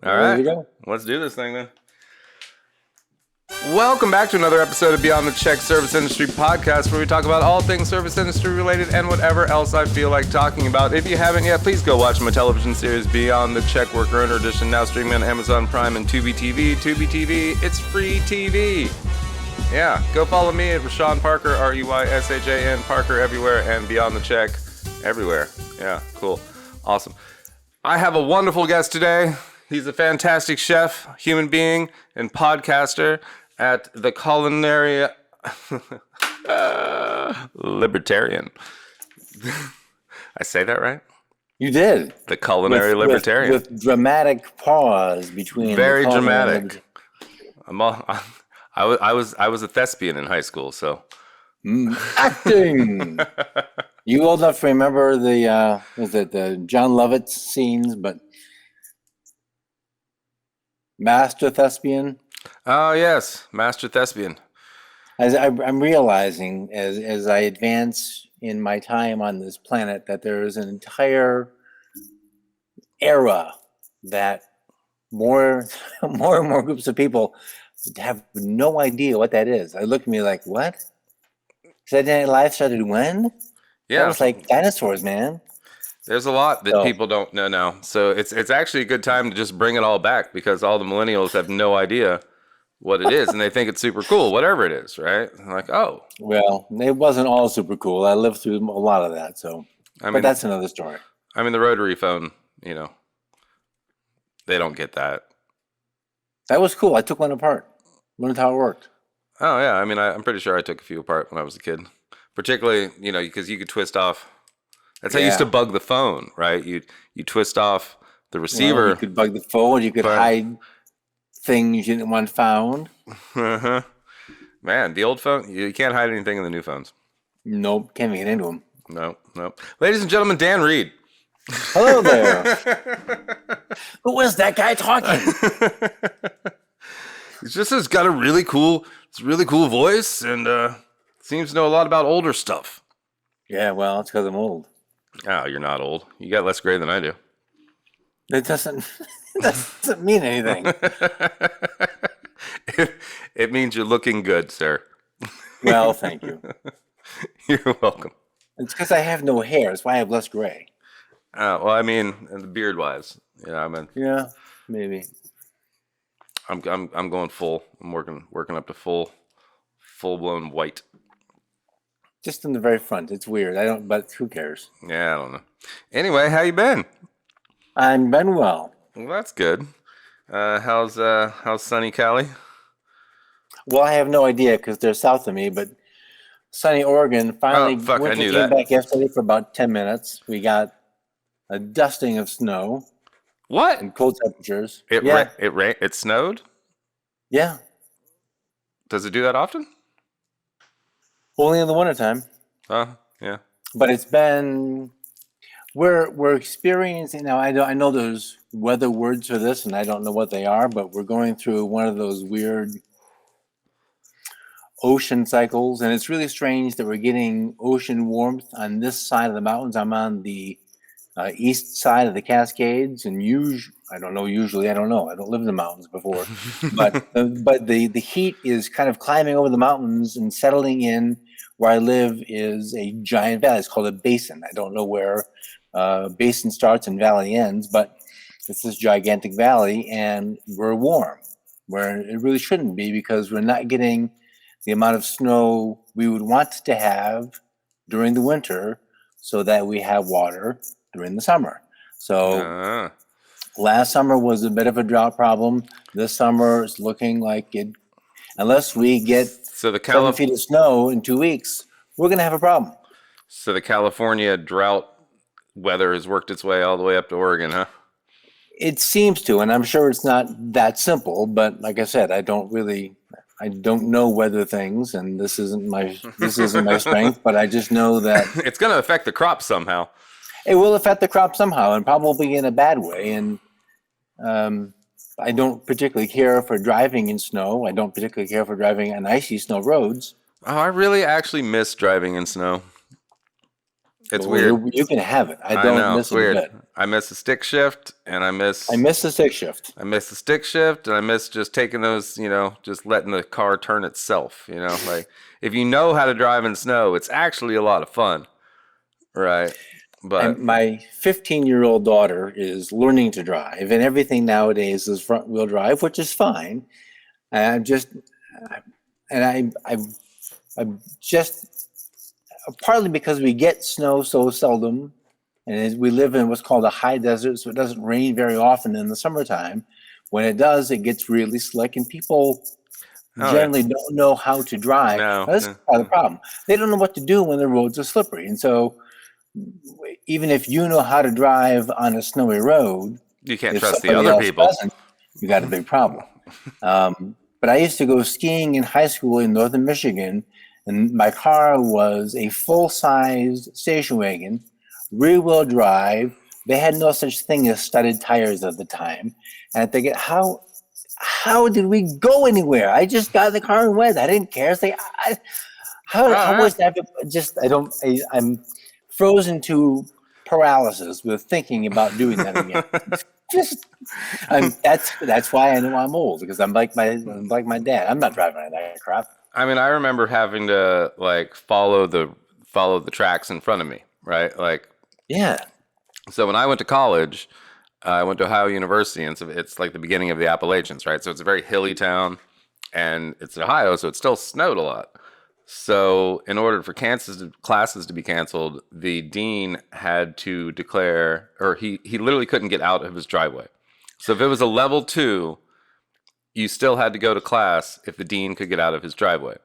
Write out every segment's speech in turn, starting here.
All right, let's do this thing then. Welcome back to another episode of Beyond the Check Service Industry Podcast, where we talk about all things service industry related and whatever else I feel like talking about. If you haven't yet, please go watch my television series Beyond the Check Worker Owner Edition, now streaming on Amazon Prime and Tubi TV. Tubi TV, it's free TV. Yeah, go follow me at Reyshan Parker, Reyshan Parker everywhere, and Beyond the Check everywhere. Yeah, cool. Awesome. I have a wonderful guest today. He's a fantastic chef, human being, and podcaster at the Culinary Libertarian. I say that right? You did. The Culinary Libertarian. With dramatic pause between. Very dramatic. I was a thespian in high school, so. Acting. You old enough to remember the John Lovitz scenes, but Master Thespian? Oh, yes. Master Thespian. As I'm realizing as I advance in my time on this planet that there is an entire era that more and more groups of people have no idea what that is. I look at me like, what? Saturday Night Live started when? Yeah. That was like dinosaurs, man. There's a lot that people don't know now. So it's actually a good time to just bring it all back, because all the millennials have no idea what it is, and they think it's super cool, whatever it is, right? I'm like, oh. Well, it wasn't all super cool. I lived through a lot of that, but that's another story. I mean, the rotary phone, they don't get that. That was cool. I took one apart. Learned how it worked. Oh, yeah. I mean, I'm pretty sure I took a few apart when I was a kid. Particularly, because you could twist off. That's how you used to bug the phone, right? You twist off the receiver. Well, you could bug the phone. You could hide things you didn't want found. Uh-huh. Man, the old phone, you can't hide anything in the new phones. Nope, can't get into them. Nope. Ladies and gentlemen, Dan Reid. Hello there. Who is that guy talking? He's just got a really cool voice, and seems to know a lot about older stuff. Yeah, well, it's because I'm old. Oh, you're not old. You got less gray than I do. It doesn't mean anything. It means you're looking good, sir. Well, thank you. You're welcome. It's because I have no hair. That's why I have less gray. Well, I mean, beard-wise, yeah, maybe. I'm going full. I'm working up to full-blown white. Just in the very front. It's weird. But who cares? Yeah, I don't know. Anyway, how you been? I've been well. Well, that's good. How's sunny Cali? Well, I have no idea because they're south of me, but sunny Oregon finally came back yesterday for about 10 minutes. We got a dusting of snow. What? And cold temperatures. It snowed? Yeah. Does it do that often? Only in the wintertime. Yeah. But it's been we're experiencing now. I know there's weather words for this, and I don't know what they are, but we're going through one of those weird ocean cycles, and it's really strange that we're getting ocean warmth on this side of the mountains. I'm on the east side of the Cascades, and I don't know. I don't live in the mountains before, but the heat is kind of climbing over the mountains and settling in. Where I live is a giant valley. It's called a basin. I don't know where basin starts and valley ends, but it's this gigantic valley, and we're warm, where it really shouldn't be, because we're not getting the amount of snow we would want to have during the winter, so that we have water during the summer. So last summer was a bit of a drought problem. This summer is looking like it, unless we get 7 feet of snow in 2 weeks, we're going to have a problem. So the California drought weather has worked its way all the way up to Oregon, huh? It seems to, and I'm sure it's not that simple, but like I said, I don't know weather things, and this isn't my strength, but I just know that it's going to affect the crops somehow. It will affect the crop somehow, and probably in a bad way. And I don't particularly care for driving in snow. I don't particularly care for driving on icy snow roads. Oh, I really actually miss driving in snow. It's Well, weird. you can have it. I I don't know, it's miss it a weird. bit. I miss the stick shift, and I miss the stick shift. I miss the stick shift, and I miss just taking those, just letting the car turn itself. Like if you know how to drive in snow, it's actually a lot of fun, right? But My 15-year-old daughter is learning to drive, and everything nowadays is front wheel drive, which is fine. And I'm just, and I'm just partly because we get snow so seldom, and we live in what's called a high desert, so it doesn't rain very often in the summertime. When it does, it gets really slick, and people oh yeah, generally don't know how to drive. no, Now, that's part of the problem. They don't know what to do when the roads are slippery, and so even if you know how to drive on a snowy road, you can't if trust the somebody other else people. doesn't, you got a big problem. But I used to go skiing in high school in northern Michigan, and my car was a full-size station wagon, rear-wheel drive. They had no such thing as studded tires at the time. And I'm thinking, how did we go anywhere? I just got in the car and went. I didn't care. It's like, how was that? I'm frozen to paralysis with thinking about doing that again. Just, that's why I know I'm old, because I'm like my dad. I'm not driving any of that crap. I mean, I remember having to like follow the tracks in front of me, right? Like, Yeah, so when I went to college, I went to Ohio University, and so it's like the beginning of the Appalachians, right? So it's a very hilly town, and it's Ohio, so it still snowed a lot. So in order for classes to be canceled, the dean had to declare, or he literally couldn't get out of his driveway. So if it was a level 2, you still had to go to class if the dean could get out of his driveway.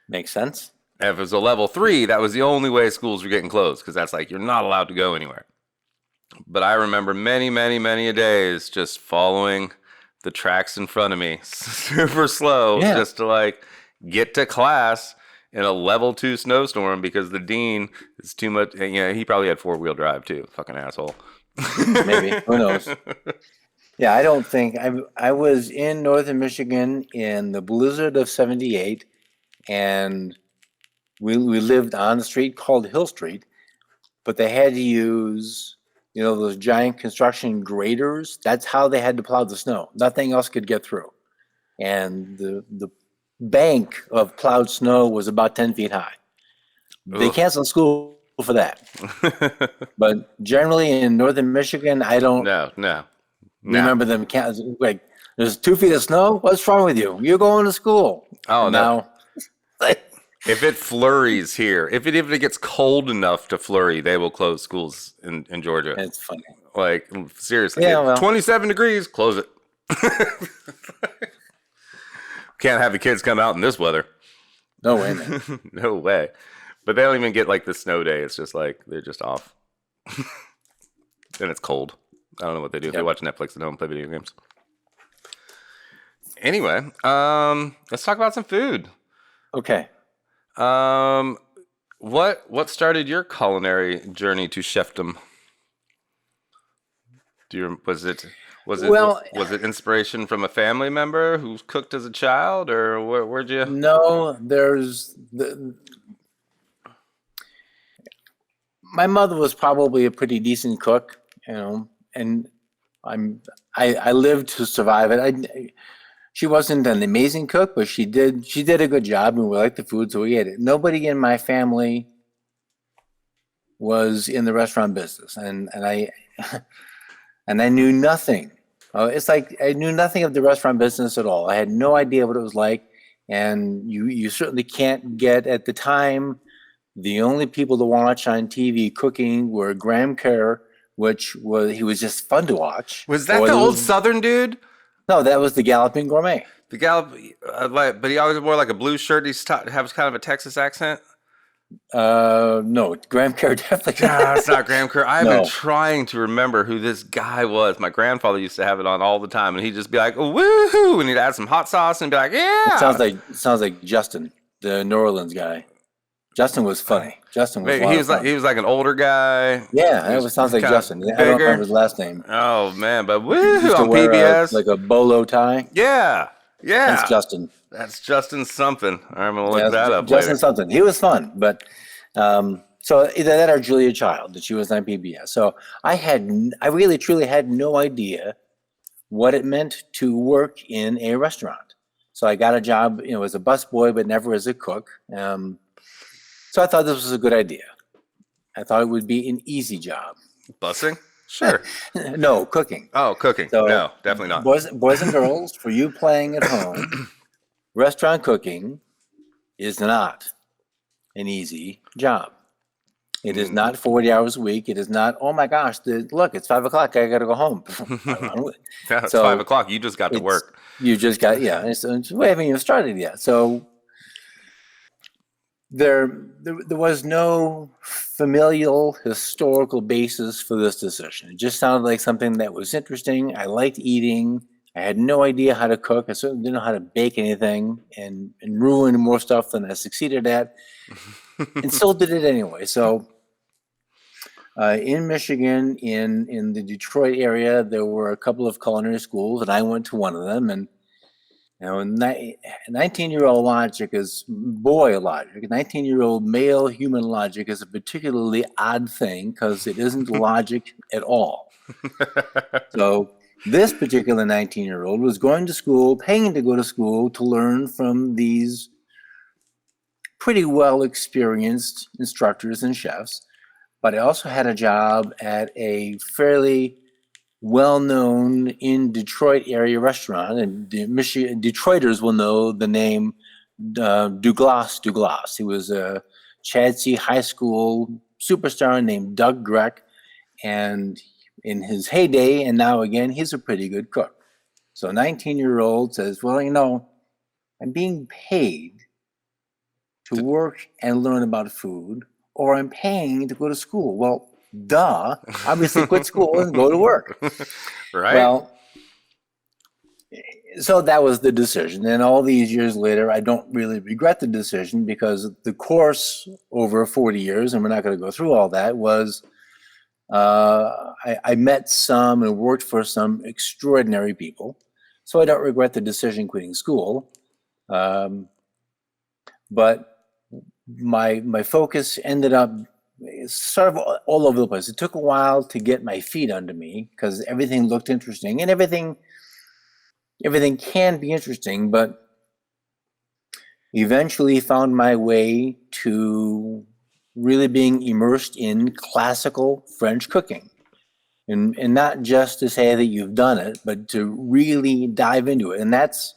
makes sense. And if it was a level 3, that was the only way schools were getting closed, because that's like, you're not allowed to go anywhere. But I remember many, many, many a days just following the tracks in front of me super slow, just to like get to class in a level 2 snowstorm, because the dean is too much. He probably had 4-wheel drive too. Fucking asshole. Maybe. Who knows? Yeah, I don't think I was in northern Michigan in the blizzard of '78, and we lived on the street called Hill Street, but they had to use those giant construction graders. That's how they had to plow the snow. Nothing else could get through, and the bank of plowed snow was about 10 feet high. They canceled school for that. But generally in northern Michigan, I don't No. remember them like, there's 2 feet of snow? What's wrong with you? You're going to school. Oh, no. Now, If it flurries here, if it gets cold enough to flurry, they will close schools in Georgia. it's funny. Like, seriously. Yeah, well. 27 degrees, close it. Can't have the kids come out in this weather. No way, man. No way. But they don't even get like the snow day. It's just like they're just off. And it's cold. I don't know what they do. If they watch Netflix at home and play video games. Anyway, let's talk about some food. Okay. What started your culinary journey to chefdom? Was it inspiration from a family member who cooked as a child, or where'd you? No, my mother was probably a pretty decent cook, and I lived to survive it. She wasn't an amazing cook, but she did a good job, and we liked the food, so we ate it. Nobody in my family was in the restaurant business, and I and I knew nothing. It's like I knew nothing of the restaurant business at all. I had no idea what it was like, and you certainly can't get, at the time, the only people to watch on TV cooking were Graham Kerr, he was just fun to watch. Was that the old Southern dude? No, that was the Galloping Gourmet. The but he always wore like a blue shirt. He has kind of a Texas accent. No, Graham Kerr definitely. No, it's not Graham Kerr. I've been trying to remember who this guy was. My grandfather used to have it on all the time, and he'd just be like, "Woohoo!" and he'd add some hot sauce and be like, "Yeah." It sounds like Justin, the New Orleans guy. Justin was funny. He was like an older guy. Yeah, it sounds like Justin. I don't remember his last name. Oh man, but woohoo on wear PBS, like a bolo tie. Yeah. That's Justin. That's Justin something. I'm gonna look that up Justin later. something. He was fun, but so So either that or Julia Child, that she was on PBS. So I really truly had no idea what it meant to work in a restaurant. So I got a job, as a busboy, but never as a cook. So I thought this was a good idea. I thought it would be an easy job. Bussing? Sure. No, cooking. Oh, cooking. So No, definitely not. boys and girls, for you playing at home, restaurant cooking is not an easy job. It is not 40 hours a week. It is not, oh my gosh, look, it's 5 o'clock. I got to go home. Yeah, it's 5 o'clock. You just got to work. You just got, yeah. We haven't even started yet. So there was no familial historical basis for this decision. It just sounded like something that was interesting. I liked eating. I had no idea how to cook. I certainly didn't know how to bake anything, and ruined more stuff than I succeeded at, and still did it anyway. So in Michigan, in the Detroit area, there were a couple of culinary schools, and I went to one of them. And 19-year-old logic is boy logic. 19-year-old male human logic is a particularly odd thing because it isn't logic at all. So this particular 19-year-old was going to school, paying to go to school to learn from these pretty well experienced instructors and chefs. But I also had a job at a fairly well-known in Detroit area restaurant, and Detroiters will know the name Douglas. He was a Chadsey High School superstar named Doug Greck, and in his heyday, and now again, he's a pretty good cook. So a 19-year-old says, well, I'm being paid to work and learn about food, or I'm paying to go to school. Well, duh, obviously quit school and go to work. Right. Well, so that was the decision. And all these years later, I don't really regret the decision, because the course over 40 years, and we're not going to go through all that, was I met some and worked for some extraordinary people. So I don't regret the decision quitting school. But my focus ended up sort of all over the place. It took a while to get my feet under me, because everything looked interesting, and everything can be interesting, but eventually found my way to really being immersed in classical French cooking. And not just to say that you've done it, but to really dive into it. And that's,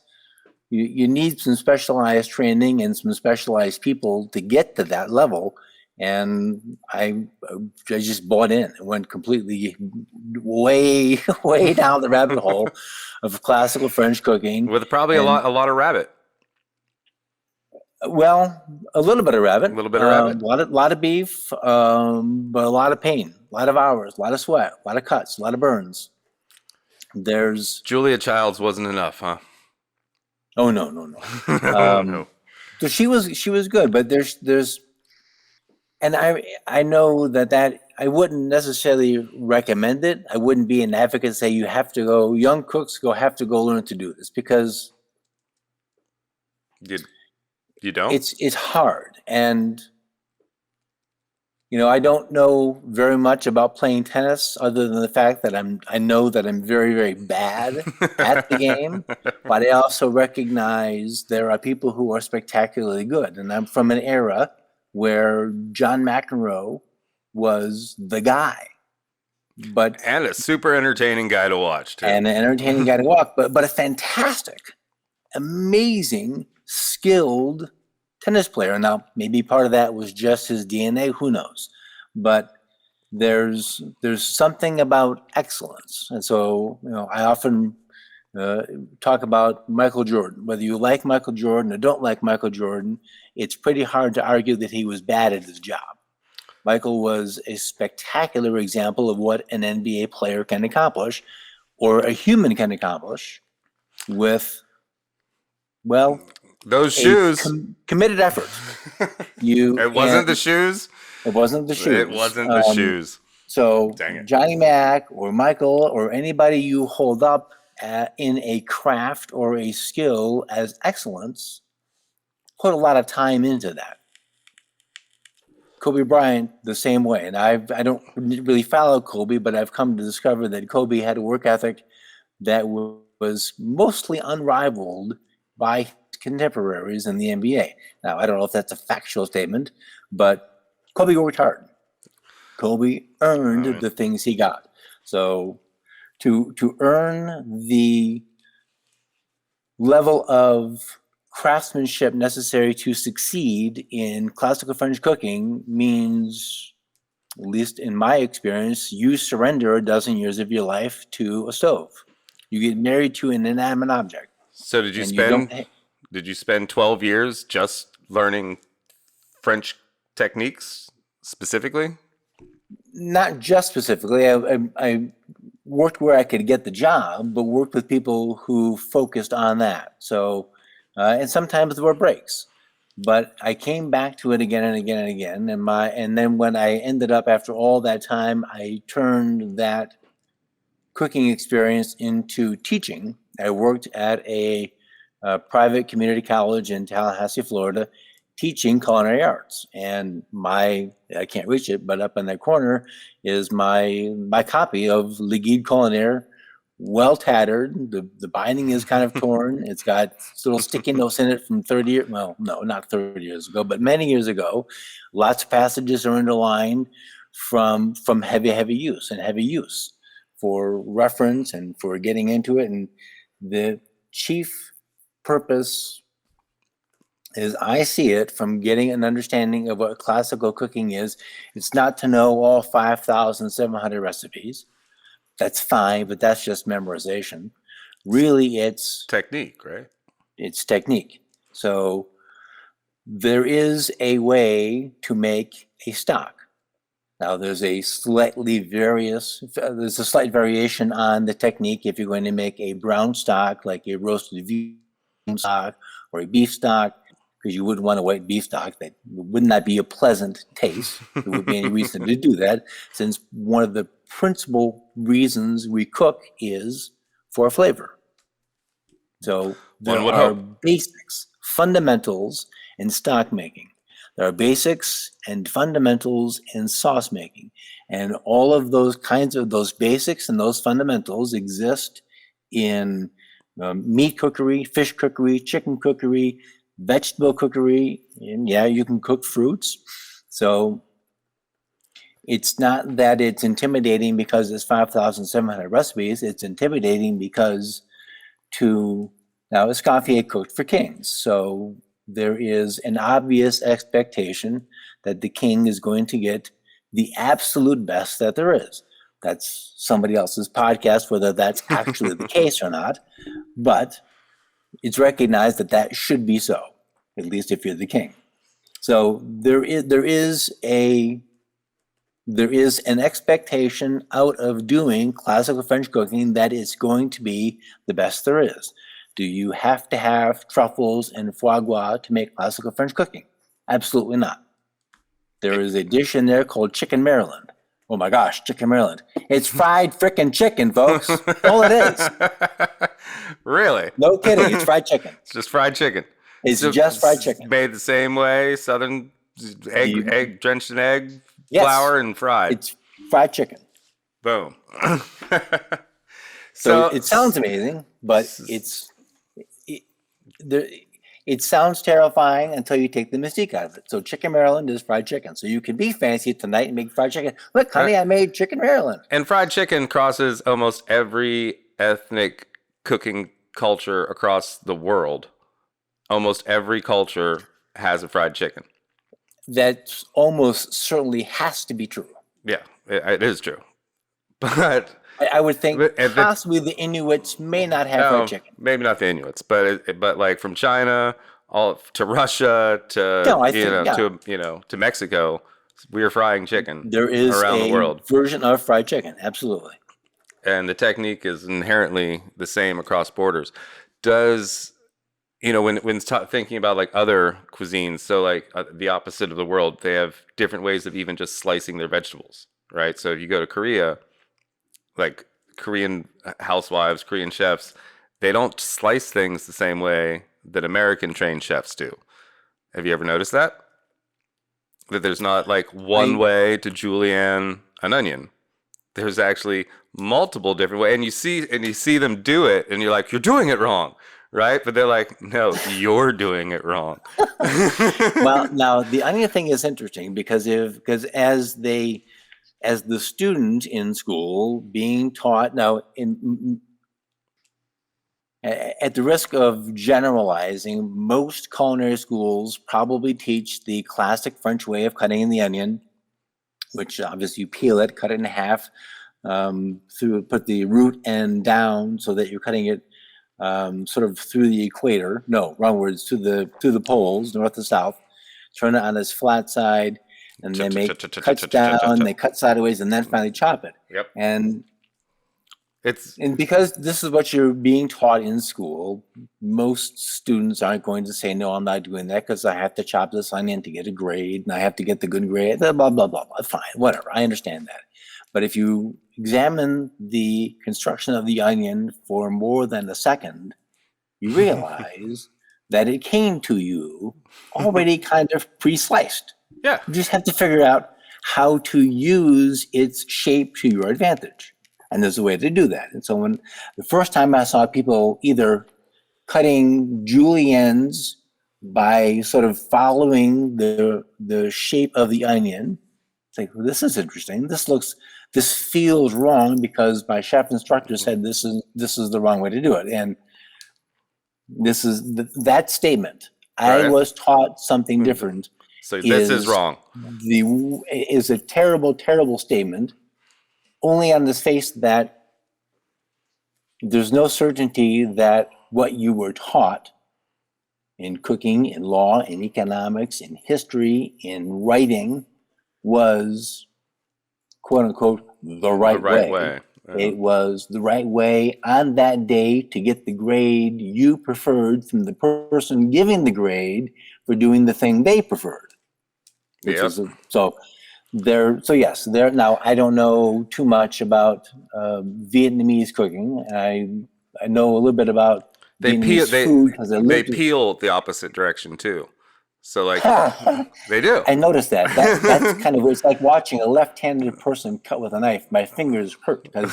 you need some specialized training and some specialized people to get to that level. And I just bought in and went completely way down the rabbit hole of classical French cooking. With probably a lot of rabbit. Well, a little bit of rabbit. A little bit of rabbit. A lot of beef, but a lot of pain, a lot of hours, a lot of sweat, a lot of cuts, a lot of burns. There's Julia Childs wasn't enough, huh? Oh no. No. So she was good, but there's and I know that I wouldn't necessarily recommend it. I wouldn't be an advocate and say young cooks have to go learn to do this, because you don't? It's hard. And I don't know very much about playing tennis, other than the fact that I know that I'm very, very bad at the game, but I also recognize there are people who are spectacularly good. And I'm from an era where John McEnroe was the guy. And a super entertaining guy to watch, too. And an entertaining guy to watch, but a fantastic, amazing, skilled tennis player. Now, maybe part of that was just his DNA, who knows? But there's something about excellence. And so, I often talk about Michael Jordan. Whether you like Michael Jordan or don't like Michael Jordan, it's pretty hard to argue that he was bad at his job. Michael was a spectacular example of what an NBA player can accomplish, or a human can accomplish, with, well, those shoes. Committed effort. It wasn't the shoes. It wasn't the shoes. It wasn't the shoes. So Johnny Mac or Michael or anybody you hold up in a craft or a skill as excellence, put a lot of time into that. Kobe Bryant the same way. And I don't really follow Kobe, but I've come to discover that Kobe had a work ethic that was mostly unrivaled by his contemporaries in the NBA. Now, I don't know if that's a factual statement, but Kobe worked hard. Kobe earned the things he got. So to earn the level of craftsmanship necessary to succeed in classical French cooking means, at least in my experience, you surrender a dozen years of your life to a stove. You get married to an inanimate object. So did you spend 12 years just learning French techniques specifically? Not just specifically. I worked where I could get the job, but worked with people who focused on that. So, and sometimes there were breaks, but I came back to it again and again and again. And then when I ended up, after all that time, I turned that cooking experience into teaching. I worked at a private community college in Tallahassee, Florida, teaching culinary arts. And I can't reach it, but up in that corner is my copy of Le Guide Culinaire, well tattered. The binding is kind of torn. It's got little sticky notes in it from 30 years. Well, no, not 30 years ago, but many years ago. Lots of passages are underlined from heavy use for reference and for getting into it. And the chief purpose, as I see it, from getting an understanding of what classical cooking is, it's not to know all 5,700 recipes. That's fine, but that's just memorization. Really, it's technique, right? It's technique. So there is a way to make a stock. Now, there's a slight variation on the technique if you're going to make a brown stock, like a roasted veal stock or a beef stock, because you wouldn't want a white beef stock. That would not be a pleasant taste. There would be any reason to do that, since one of the principal reasons we cook is for flavor. So there are basics, fundamentals in stock making. There are basics and fundamentals in sauce making. And all of those kinds of those basics and those fundamentals exist in meat cookery, fish cookery, chicken cookery, vegetable cookery, and yeah, you can cook fruits. So it's not that it's intimidating because it's 5,700 recipes. It's intimidating because now Escoffier cooked for kings. So there is an obvious expectation that the king is going to get the absolute best that there is. That's somebody else's podcast, whether that's actually the case or not. But it's recognized that that should be so, at least if you're the king. So there is an expectation out of doing classical French cooking that it's going to be the best there is. Do you have to have truffles and foie gras to make classical French cooking? Absolutely not. There is a dish in there called chicken Maryland. Oh my gosh, chicken Maryland. It's fried frickin' chicken, folks. All it is. Really? No kidding. It's fried chicken. It's just fried chicken. It's just fried chicken. Made the same way, southern egg drenched in egg, flour, and fried. It's fried chicken. Boom. So it sounds amazing, but it sounds terrifying until you take the mystique out of it. So chicken Maryland is fried chicken. So you can be fancy tonight and make fried chicken. Look, honey, I made chicken Maryland. And fried chicken crosses almost every ethnic cooking culture across the world. Almost every culture has a fried chicken. That almost certainly has to be true. Yeah, it is true. But I would think possibly the Inuits may not have fried chicken. Maybe not the Inuits, but like from China all to Russia to to Mexico, we are frying chicken. There is around the world version of fried chicken, absolutely. And the technique is inherently the same across borders. Does when thinking about like other cuisines, so like the opposite of the world, they have different ways of even just slicing their vegetables, right? So if you go to Korea, like Korean housewives, Korean chefs, they don't slice things the same way that American trained chefs do. Have you ever noticed that? That there's not like one way to julienne an onion. There's actually multiple different ways, and you see them do it, and you're like, you're doing it wrong, right? But they're like, no, you're doing it wrong. Well, now the onion thing is interesting because as the student in school being taught now at the risk of generalizing, most culinary schools probably teach the classic French way of cutting in the onion, which obviously you peel it, cut it in half, put the root end down so that you're cutting it sort of through the equator. No, wrong words, to the poles, north to south. Turn it on its flat side, and they make cuts down. They cut sideways, and then finally chop it. Yep. And because this is what you're being taught in school, most students aren't going to say, no, I'm not doing that because I have to chop this onion to get a grade and I have to get the good grade, blah, blah, blah, blah. Fine, whatever. I understand that. But if you examine the construction of the onion for more than a second, you realize that it came to you already kind of pre-sliced. Yeah. You just have to figure out how to use its shape to your advantage. And there's a way to do that. And so when the first time I saw people either cutting juliennes by sort of following the shape of the onion, it's like, well, this is interesting. This feels wrong because my chef instructor said this is the wrong way to do it. And this is that statement. Right. I was taught something different. So this is wrong. Is a terrible, terrible statement. Only on the face that there's no certainty that what you were taught in cooking, in law, in economics, in history, in writing was, quote unquote, the right way. Yeah. It was the right way on that day to get the grade you preferred from the person giving the grade for doing the thing they preferred. Now I don't know too much about Vietnamese cooking. I know a little bit about Vietnamese food because they peel the opposite direction too. So like they do. I noticed that. That's kind of, it's like watching a left-handed person cut with a knife. My fingers hurt because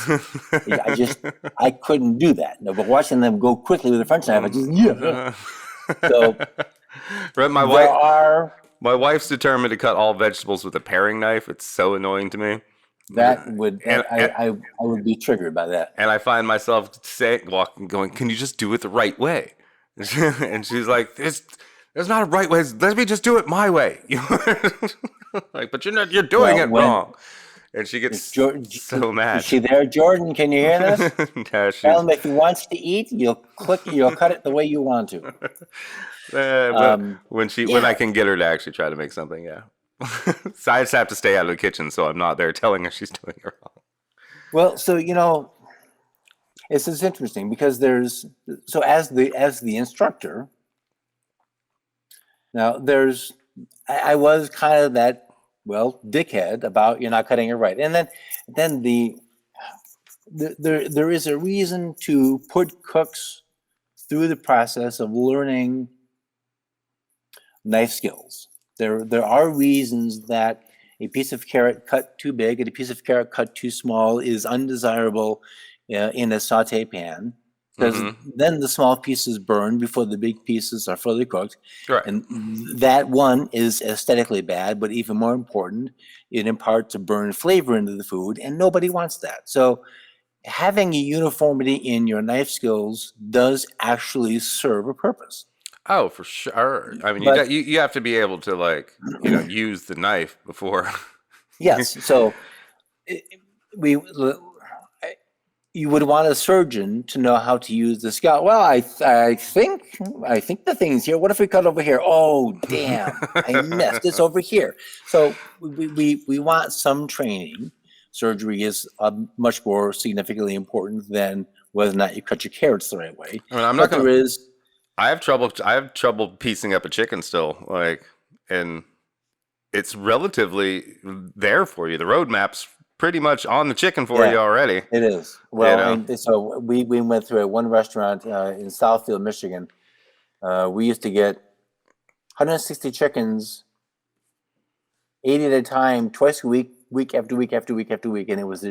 I couldn't do that. No, but watching them go quickly with a French knife, I just So my wife's determined to cut all vegetables with a paring knife. It's so annoying to me. I would be triggered by that. And I find myself going, can you just do it the right way? And she's like, there's not a right way. Let me just do it my way. Like, but you're doing it wrong. And she gets so mad. Is she there, Jordan? Can you hear this? Yeah, tell him if he wants to eat, you'll cut it the way you want to. When I can get her to actually try to make something, yeah. So I just have to stay out of the kitchen, so I'm not there telling her she's doing it wrong. Well, so it's interesting because as the instructor. Now I was kind of that dickhead about you're not cutting it right, and then there is a reason to put cooks through the process of learning knife skills. There are reasons that a piece of carrot cut too big and a piece of carrot cut too small is undesirable in a saute pan, because then the small pieces burn before the big pieces are fully cooked. Right. And that one is aesthetically bad, but even more important, it imparts a burn flavor into the food, and nobody wants that. So having a uniformity in your knife skills does actually serve a purpose. Oh, for sure. I mean, you have to be able to use the knife before. Yes. So you would want a surgeon to know how to use the scalpel. Well, I think the thing's here. What if we cut over here? Oh, damn! I messed. It's over here. So we want some training. Surgery is much more significantly important than whether or not you cut your carrots the right way. I mean, I have trouble piecing up a chicken still, and it's relatively there for you. The roadmap's pretty much on the chicken for you already. It is. Well, and so we went through one restaurant in Southfield, Michigan. We used to get 160 chickens ate at a time, twice a week, week after week after week after week, and it was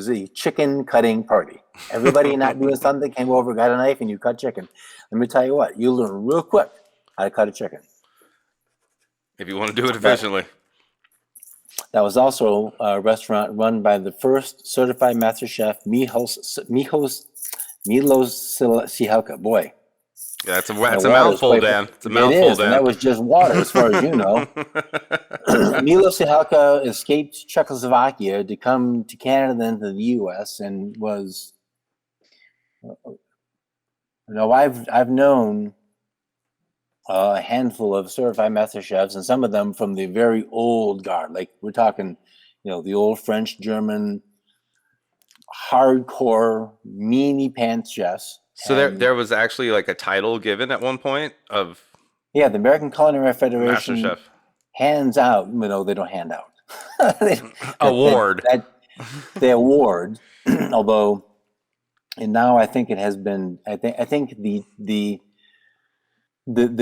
a chicken cutting party. Everybody not doing something came over, got a knife, and you cut chicken. Let me tell you what, you learn real quick how to cut a chicken. If you want to do it efficiently. That was also a restaurant run by the first certified master chef, Milos Sihelka. Boy. Yeah, that's a mouthful, Dan. It's a mouthful, it is, Dan. And that was just water, as far as you know. Milos Sihelka escaped Czechoslovakia to come to Canada, then to the U.S., and was. I've known a handful of certified master chefs, and some of them from the very old guard. Like we're talking, the old French, German, hardcore, meanie pants chefs. So there was actually like a title given at one point of. Yeah, the American Culinary Federation Master Chef. hands out. They don't hand out. Award. They award, although, and now I think it has been. I think the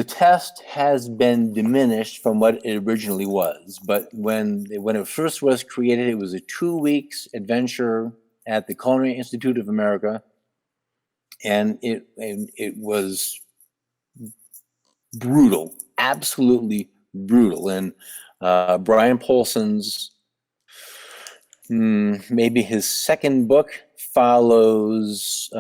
test has been diminished from what it originally was. But when it first was created, it was a 2 weeks adventure at the Culinary Institute of America, and it was brutal, absolutely brutal. And Brian Polson's maybe his second book follows.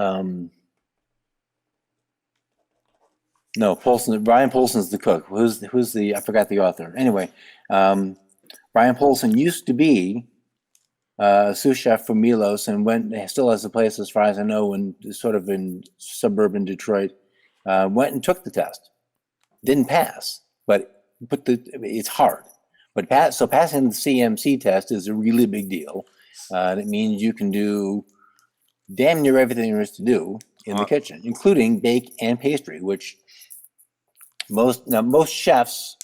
No, Brian Polson's the cook. Who's the? I forgot the author. Anyway, Brian Polson used to be sous chef for Milos, and still has a place, as far as I know, in suburban Detroit. Went and took the test, didn't pass, but it's hard. But passing the CMC test is a really big deal. It means you can do damn near everything there is to do in the kitchen, including bake and pastry, which most chefs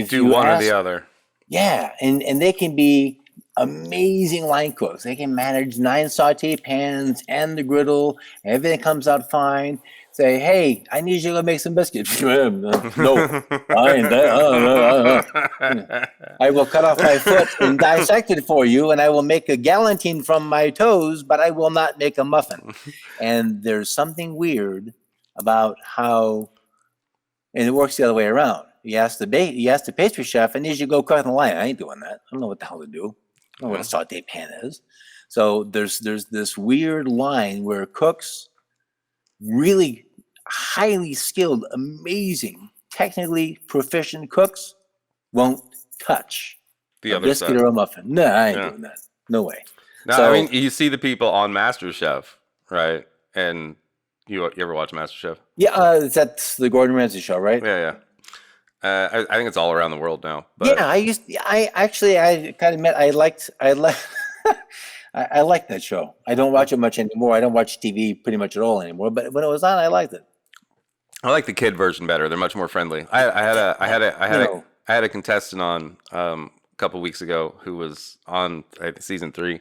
do one or the other. Yeah, and they can be amazing line cooks. They can manage 9 saute pans and the griddle. Everything comes out fine. Say, hey, I need you to make some biscuits. No, I ain't that. I will cut off my foot and dissect it for you, and I will make a galantine from my toes, but I will not make a muffin. And there's something weird about how, and it works the other way around. You ask the pastry chef, I need you to go cut the line. I ain't doing that. I don't know what the hell to do. I don't know what a saute pan is. So there's this weird line where cooks, really highly skilled, amazing, technically proficient cooks, won't touch the a other biscuit side. or a muffin. No, I ain't doing that. No way. No, So, I mean, you see the people on MasterChef, right? And you ever watch MasterChef? yeah, that's the Gordon Ramsay show, right? Yeah. I think it's all around the world now. But Yeah, I kind of admit I liked I like that show. I don't watch it much anymore. I don't watch TV pretty much at all anymore. But when it was on, I liked it. I like the kid version better. They're much more friendly. I had a contestant on a couple weeks ago who was on season 3,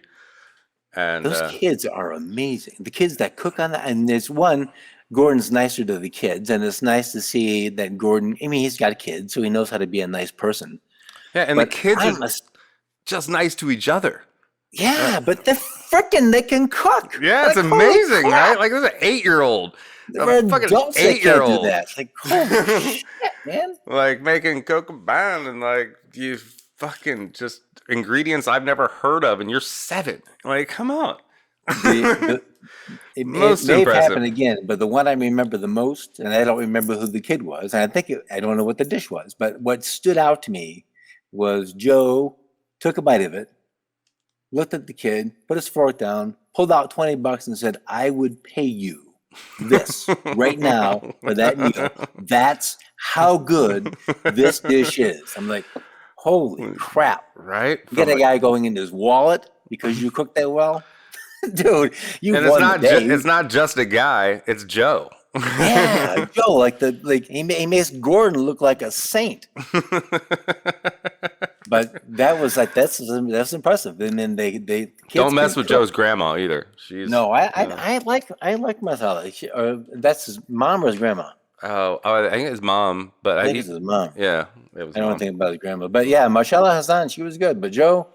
and Those kids are amazing. The kids that cook on that, and there's one. Gordon's nicer to the kids, and it's nice to see that Gordon. I mean, he's got a kid, so he knows how to be a nice person. yeah, and But the kids are just nice to each other. yeah, but they can cook. Yeah, it's Like, holy amazing, crap. right? Like there's an 8-year-old. There are fucking adults that can't do 8-year-old. that. Like, holy shit, man. Like making coco band and like you fucking just ingredients I've never heard of, and you're 7. Like, come on. It Most may have impressive. happened again, but the one I remember the most, and I don't remember who the kid was, and I don't know what the dish was, but what stood out to me was Joe took a bite of it, looked at the kid, put his fork down, pulled out $20 and said, I would pay you this right now for that meal. That's how good this dish is. I'm like, holy crap. Right? You get a guy going into his wallet because you cooked that well? Dude, you And won the day. it's not just a guy, it's Joe. Yeah, Joe, he makes Gordon look like a saint. But that was like that's impressive. And then they kids Don't mess with cook. Joe's grandma either. She's No, I like Marcella. That's his mom or his grandma. I think his mom, but I think it's his mom. yeah, it was I don't mom. think about his grandma, but yeah, Marcella Hassan, she was good. But Joe's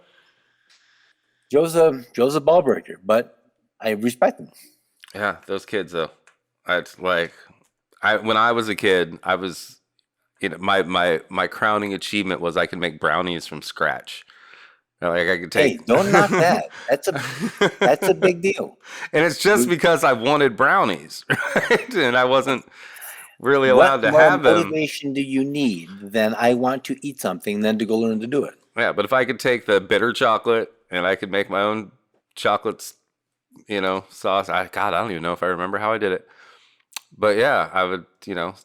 a ball breaker, but I respect him. Yeah, those kids though. It's like when I was a kid, I was my crowning achievement was I could make brownies from scratch. Like I could Hey, take don't knock that. That's a big deal. and it's just because I wanted brownies, right? And I wasn't really allowed What to more have them. motivation do you need than I want to eat something than to go learn to do it? Yeah, but if I could take the bitter chocolate and I could make my own chocolates, sauce. God, I don't even know if I remember how I did it. But yeah, I would,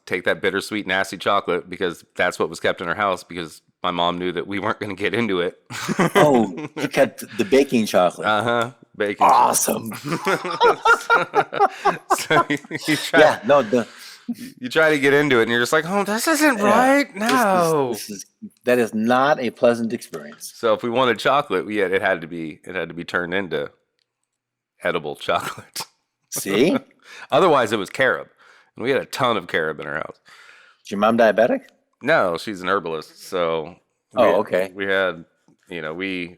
take that bittersweet, nasty chocolate because that's what was kept in our house because my mom knew that we weren't going to get into it. Oh, you kept the baking chocolate. Uh-huh. Baking Awesome. so you try Yeah, no, you try to get into it and you're just like, "Oh, this isn't yeah. right." No. That is not a pleasant experience. So if we wanted chocolate, it had to be turned into edible chocolate. See? Otherwise, it was carob. And we had a ton of carob in our house. Is your mom diabetic? No, she's an herbalist. So Oh, okay. we had, we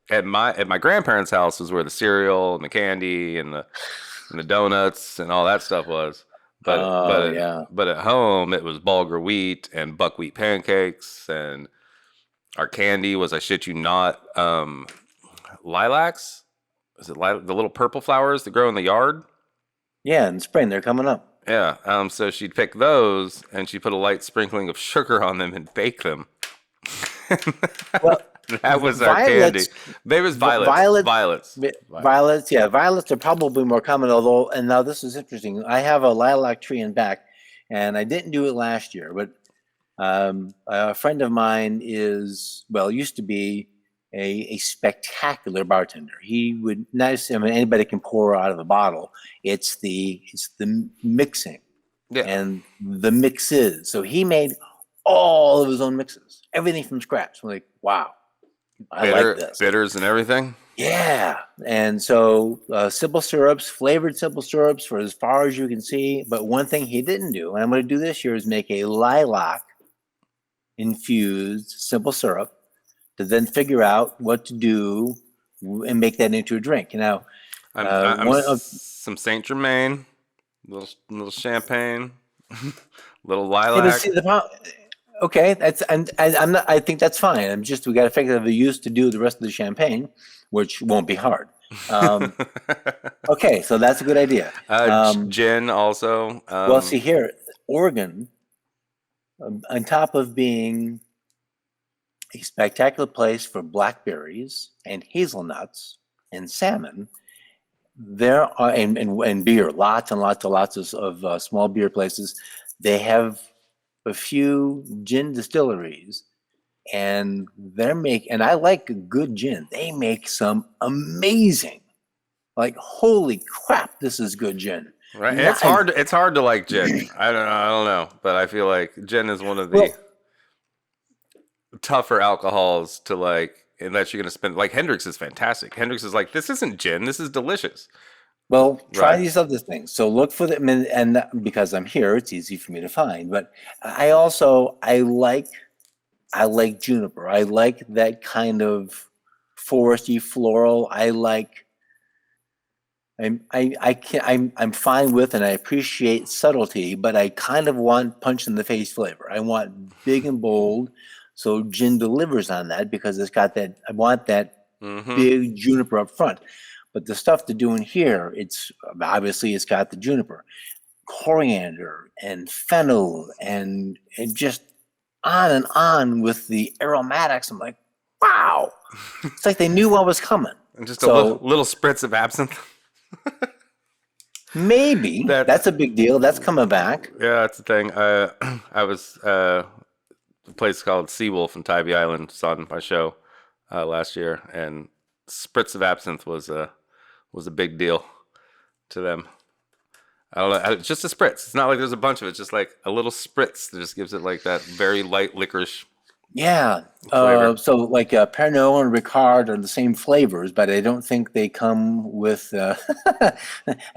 at my grandparents' house was where the cereal and the candy and the donuts and all that stuff was. Oh, yeah. But at home it was bulgur wheat and buckwheat pancakes and our candy was, I shit you not, lilacs. Is it the little purple flowers that grow in the yard? Yeah, in spring they're coming up. Yeah. So she'd pick those and she put a light sprinkling of sugar on them and bake them. Well, That was our candy. They was violets. Violets, yeah, violets are probably more common. Although, and now this is interesting. I have a lilac tree in back, and I didn't do it last year. But a friend of mine used to be a spectacular bartender. He would not. I mean, anybody can pour out of a bottle. It's the mixing, Yeah. and the mixes. So he made all of his own mixes, everything from scratch. I'm like, wow. I like this. Bitters and everything. Yeah. And so simple syrups, flavored simple syrups for as far as you can see. But one thing he didn't do, and I'm going to do this year, is make a lilac infused simple syrup to then figure out what to do and make that into a drink. Now, some Saint Germain, little champagne, little but lilac. see, okay, I'm not. I think that's fine. We got to figure out the use to do the rest of the champagne, which won't be hard. Okay, so that's a good idea. Gin also. Well, see here, Oregon, on top of being a spectacular place for blackberries and hazelnuts and salmon, there are and beer, lots and lots and lots of small beer places. They have a few gin distilleries, and and I like good gin. They make some amazing, like, holy crap, this is good gin. Right, it's hard to like gin. I don't know, but I feel like gin is one of the tougher alcohols to like, unless you're gonna spend. Like Hendrix is fantastic. Hendrix is like, this isn't gin, this is delicious. Well, try these other things. So look for them, and because I'm here, it's easy for me to find. But I like juniper. I like that kind of foresty floral. I'm fine with, and I appreciate subtlety, but I kind of want punch in the face flavor. I want big and bold. So gin delivers on that because it's got that. I want that big juniper up front. But the stuff they're doing here, it's got the juniper, coriander, and fennel, and just on with the aromatics. I'm like, wow! It's like they knew what was coming. And just a little spritz of absinthe. Maybe that's a big deal. That's coming back. Yeah, that's the thing. I was a place called Seawolf in Tybee Island. Saw it on my show last year, and spritz of absinthe was a big deal to them. I don't know, just a spritz. It's not like there's a bunch of it. It's just like a little spritz that just gives it like that very light licorice. Yeah. So like Pernod and Ricard are the same flavors, but I don't think they come with. I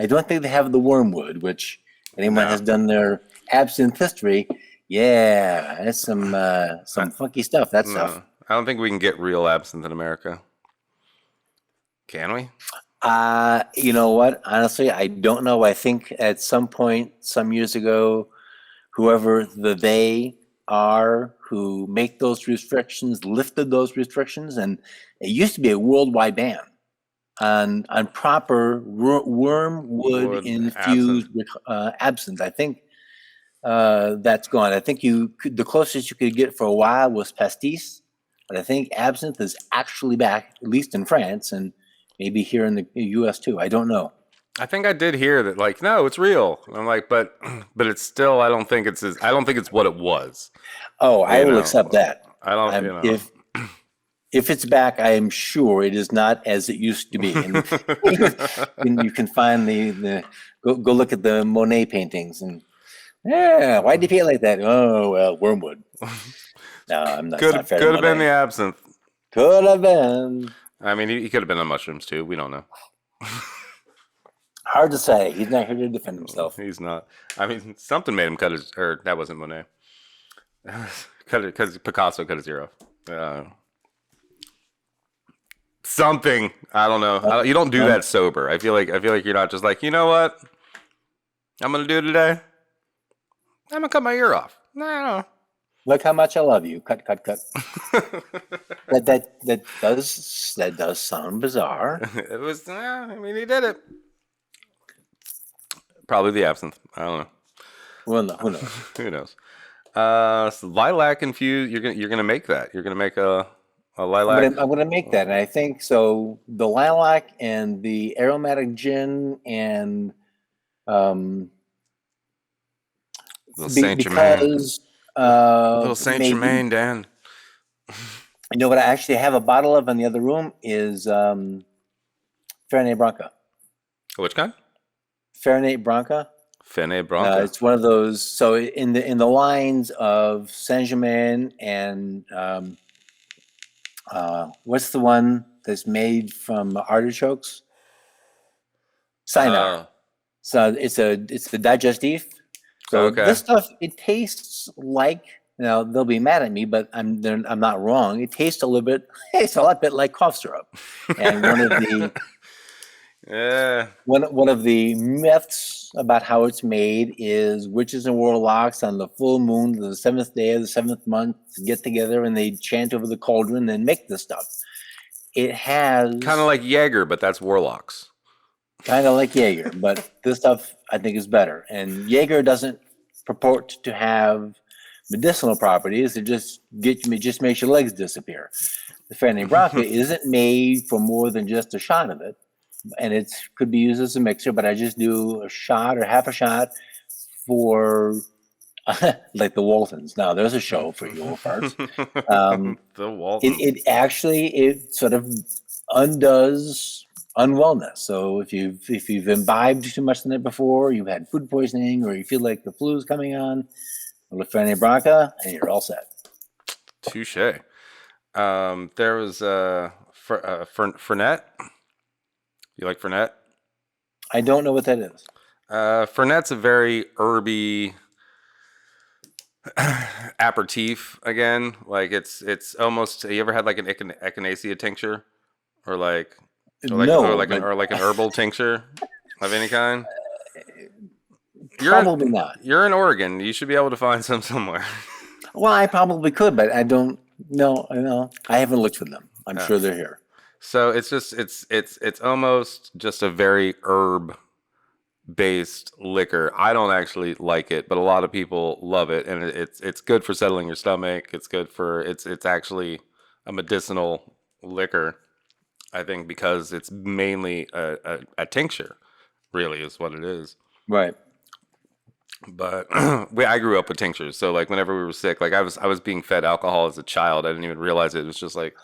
don't think they have the wormwood, which anyone has done their absinthe history. Yeah, that's some funky stuff. That stuff. No, I don't think we can get real absinthe in America. Can we? You know what? Honestly, I don't know. I think at some point, some years ago, whoever they are who make those restrictions lifted those restrictions, and it used to be a worldwide ban on proper wormwood infused absinthe. I think that's gone. I think the closest you could get for a while was pastis, but I think absinthe is actually back, at least in France and maybe here in the U.S. too. I don't know. I think I did hear that, like, no, it's real. And I'm like, but it's still. I don't think it's what it was. Oh, I will accept that. I don't. If it's back, I am sure it is not as it used to be. And you can find go look at the Monet paintings and why do you feel like that? Oh well, wormwood. No, I'm not. Could have been the absinthe. Could have been. I mean, he could have been on mushrooms too. We don't know. Hard to say. He's not here to defend himself. He's not. I mean, something made him cut his. Or that wasn't Monet. Cut it because Picasso cut his ear off. Something. I don't know. You don't do that sober. I feel like you're not just like, you know what I'm gonna do today. I'm gonna cut my ear off. No. Look how much I love you. Cut. that does sound bizarre. It was. I mean, he did it. Probably the absinthe. I don't know. Well, no, who knows? Who knows? So lilac infused. You're gonna make that. You're gonna make a lilac. I'm gonna make that, and I think so. The lilac and the aromatic gin and little Saint Germain. Little Saint Germain, Dan. You know what I actually have a bottle of in the other room is Fernet Branca. Which kind? Fernet Branca. Fernet Branca. It's one of those. So in the lines of Saint Germain and what's the one that's made from artichokes? Cynar. So it's the digestif. So this stuff, it tastes like, now they'll be mad at me, but I'm not wrong. It tastes a lot bit like cough syrup. And one of the myths about how it's made is witches and warlocks on the full moon, the 7th day of the 7th month, get together and they chant over the cauldron and make this stuff. It has kind of like Jaeger, but that's warlocks. Kind of like Jaeger, but this stuff I think is better. And Jaeger doesn't purport to have medicinal properties. It just makes your legs disappear. The Fernet Branca isn't made for more than just a shot of it, and it could be used as a mixer. But I just do a shot or half a shot for like the Waltons. Now there's a show for you old farts. The Waltons. It sort of undoes unwellness. So if you've imbibed too much the night before, you've had food poisoning, or you feel like the flu is coming on, a little Fernet Branca, and you're all set. Touche. There was Fernet. You like Fernet? I don't know what that is. Fernet's a very herby aperitif again. Like it's almost. You ever had like an echinacea tincture, or like an herbal tincture of any kind? Probably not. You're in Oregon. You should be able to find some somewhere. Well, I probably could, but I don't know. I haven't looked for them. I'm sure they're here. So it's just it's almost just a very herb based liquor. I don't actually like it, but a lot of people love it, and it's good for settling your stomach. It's good for it's actually a medicinal liquor, I think, because it's mainly a tincture, really is what it is. Right. But I grew up with tinctures, so like whenever we were sick, like I was being fed alcohol as a child. I didn't even realize it. It was just like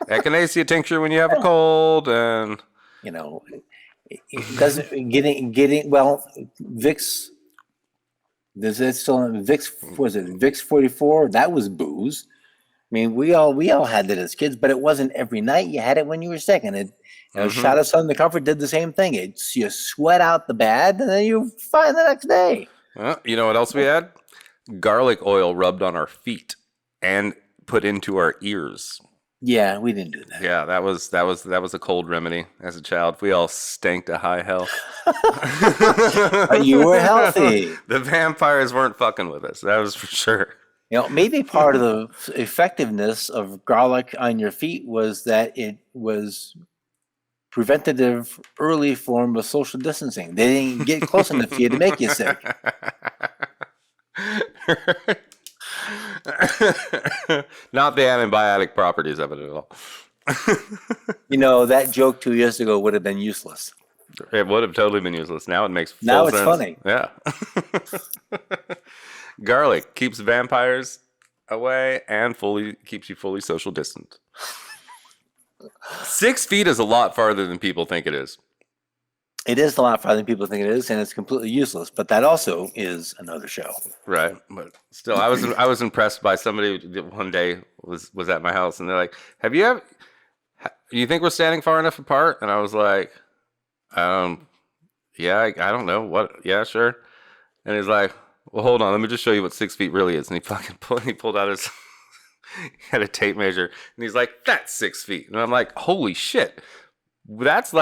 echinacea tincture when you have a cold, and it doesn't getting well. Vicks. Does it still Vicks? Was it Vicks 44? That was booze. I mean, we all had that as kids, but it wasn't every night. You had it when you were sick, and Shot of Sun the Comfort did the same thing. You sweat out the bad, and then you're fine the next day. Well, you know what else we had? Garlic oil rubbed on our feet and put into our ears. Yeah, we didn't do that. Yeah, that was a cold remedy as a child. We all stank to high hell. But you were healthy. The vampires weren't fucking with us. That was for sure. Maybe part of the effectiveness of garlic on your feet was that it was preventative early form of social distancing. They didn't get close enough to you to make you sick. Not the antibiotic properties of it at all. That joke 2 years ago would have been useless. It would have totally been useless. Now it makes full Now it's sense. funny. Yeah. Garlic keeps vampires away and keeps you fully social distant. 6 feet is a lot farther than people think it is. It is a lot farther than people think it is, and it's completely useless. But that also is another show. Right, but still, I was impressed by somebody one day was at my house, and they're like, you think we're standing far enough apart? And I was like, yeah, I don't know what. Yeah, sure. And he's like, well, hold on, let me just show you what 6 feet really is. And he pulled out his he had a tape measure, and he's like, that's 6 feet. And I'm like, holy shit, that's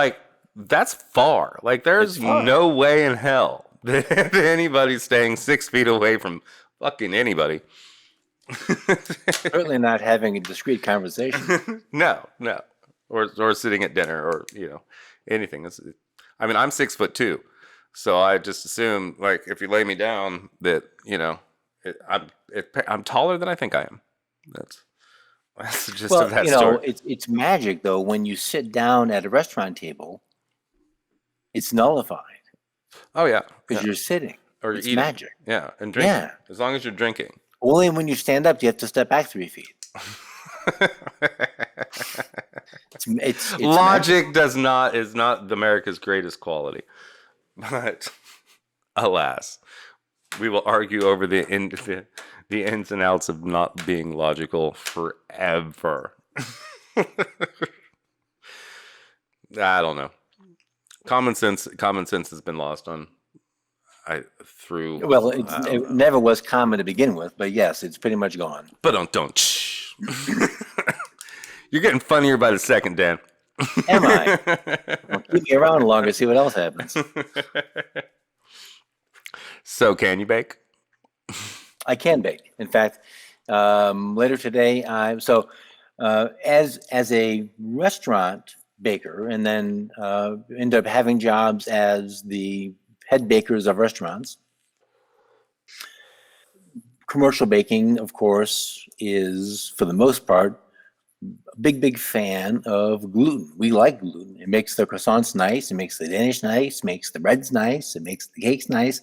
far. Like, there's no way in hell that anybody's staying 6 feet away from fucking anybody. Certainly not having a discreet conversation. No. Or sitting at dinner or, anything. I'm 6'2", so I just assume, like, if you lay me down that, I'm taller than I think I am. That's the gist of that story. It's magic, though. When you sit down at a restaurant table, it's nullified. Oh, yeah. Because you're sitting. Or you're it's eating. Magic. Yeah, and drinking. Yeah. As long as you're drinking. Only when you stand up, you have to step back 3 feet. It's Logic magic. is not America's greatest quality. But alas, we will argue over the ins and outs of not being logical forever. I don't know. Common sense has been lost on through. Well, it never was common to begin with, but yes, it's pretty much gone. But don't. You're getting funnier by the second, Dan. Am I? Well, keep me around longer, see what else happens. So, can you bake? I can bake. In fact, later today, as a restaurant baker, and then end up having jobs as the head bakers of restaurants. Commercial baking, of course, is, for the most part, a big fan of gluten. We like gluten. It makes the croissants nice. It makes the Danish nice. Makes the breads nice. It makes the cakes nice.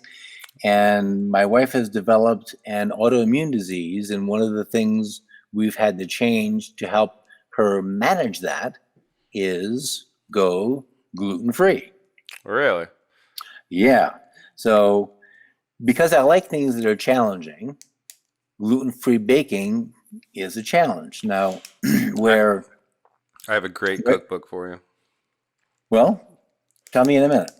And my wife has developed an autoimmune disease, and one of the things we've had to change to help her manage that is go gluten-free. Really? Yeah. So because I like things that are challenging, gluten-free baking is a challenge. Now, where I have a great cookbook for you. Well, tell me in a minute.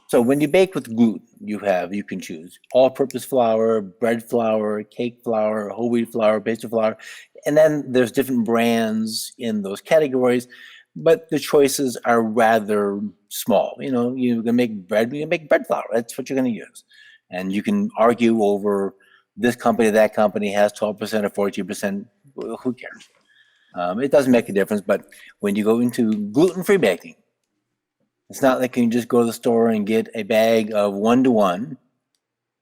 So when you bake with gluten, you can choose all-purpose flour, bread flour, cake flour, whole wheat flour, pastry flour, and then there's different brands in those categories, but the choices are rather small. You can make bread, you can make bread flour. That's what you're going to use, and you can argue over this company, that company has 12% or 14%. Who cares? It doesn't make a difference. But when you go into gluten-free baking, it's not like you can just go to the store and get a bag of 1-to-1